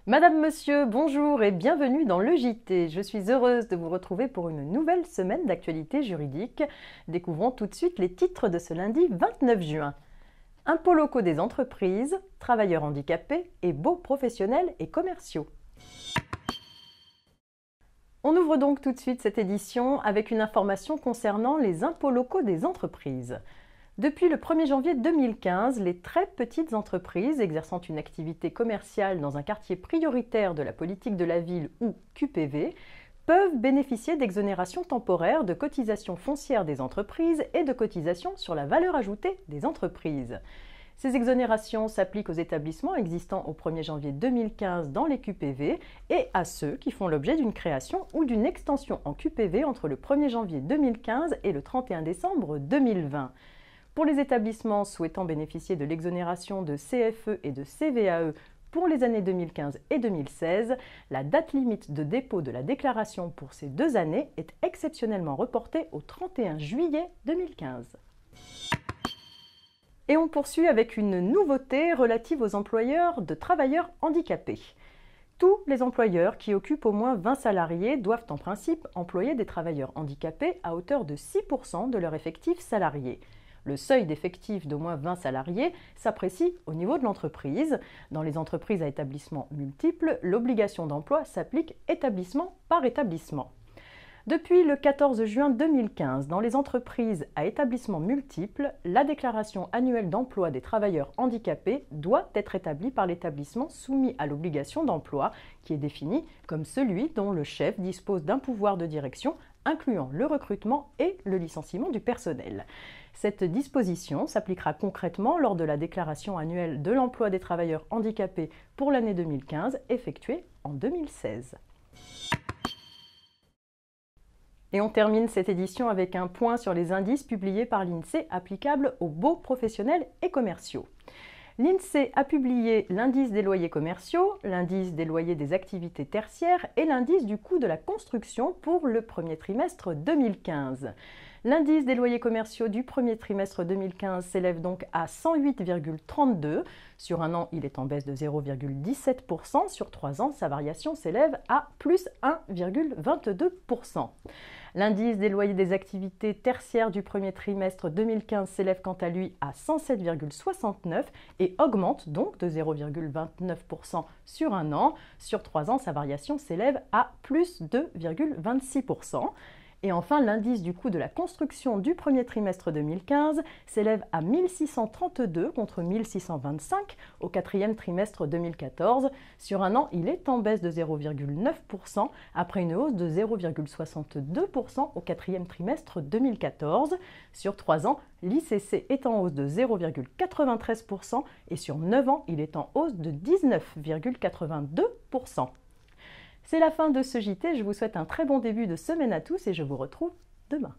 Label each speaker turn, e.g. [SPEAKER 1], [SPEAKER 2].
[SPEAKER 1] Madame, Monsieur, bonjour et bienvenue dans le JT. Je suis heureuse de vous retrouver pour une nouvelle semaine d'actualité juridique. Découvrons tout de suite les titres de ce lundi 29 juin. Impôts locaux des entreprises, travailleurs handicapés et baux professionnels et commerciaux. On ouvre donc tout de suite cette édition avec une information concernant les impôts locaux des entreprises. Depuis le 1er janvier 2015, les très petites entreprises exerçant une activité commerciale dans un quartier prioritaire de la politique de la ville ou QPV peuvent bénéficier d'exonérations temporaires de cotisations foncières des entreprises et de cotisations sur la valeur ajoutée des entreprises. Ces exonérations s'appliquent aux établissements existants au 1er janvier 2015 dans les QPV et à ceux qui font l'objet d'une création ou d'une extension en QPV entre le 1er janvier 2015 et le 31 décembre 2020. Pour les établissements souhaitant bénéficier de l'exonération de CFE et de CVAE pour les années 2015 et 2016, la date limite de dépôt de la déclaration pour ces deux années est exceptionnellement reportée au 31 juillet 2015. Et on poursuit avec une nouveauté relative aux employeurs de travailleurs handicapés. Tous les employeurs qui occupent au moins 20 salariés doivent en principe employer des travailleurs handicapés à hauteur de 6% de leur effectif salarié. Le seuil d'effectif d'au moins 20 salariés s'apprécie au niveau de l'entreprise. Dans les entreprises à établissement multiples, l'obligation d'emploi s'applique établissement par établissement. Depuis le 14 juin 2015, dans les entreprises à établissement multiples, la déclaration annuelle d'emploi des travailleurs handicapés doit être établie par l'établissement soumis à l'obligation d'emploi, qui est défini comme celui dont le chef dispose d'un pouvoir de direction incluant le recrutement et le licenciement du personnel. Cette disposition s'appliquera concrètement lors de la déclaration annuelle de l'emploi des travailleurs handicapés pour l'année 2015 effectuée en 2016. Et on termine cette édition avec un point sur les indices publiés par l'INSEE applicables aux baux professionnels et commerciaux. L'INSEE a publié l'indice des loyers commerciaux, l'indice des loyers des activités tertiaires et l'indice du coût de la construction pour le premier trimestre 2015. L'indice des loyers commerciaux du premier trimestre 2015 s'élève donc à 108,32. Sur un an, il est en baisse de 0,17%. Sur 3 ans, sa variation s'élève à plus 1,22%. L'indice des loyers des activités tertiaires du premier trimestre 2015 s'élève quant à lui à 107,69 et augmente donc de 0,29% sur un an. Sur 3 ans, sa variation s'élève à plus 2,26%. Et enfin, l'indice du coût de la construction du premier trimestre 2015 s'élève à 1632 contre 1625 au quatrième trimestre 2014. Sur un an, il est en baisse de 0,9% après une hausse de 0,62% au quatrième trimestre 2014. Sur 3 ans, l'ICC est en hausse de 0,93% et sur 9 ans, il est en hausse de 19,82%. C'est la fin de ce JT, je vous souhaite un très bon début de semaine à tous et je vous retrouve demain.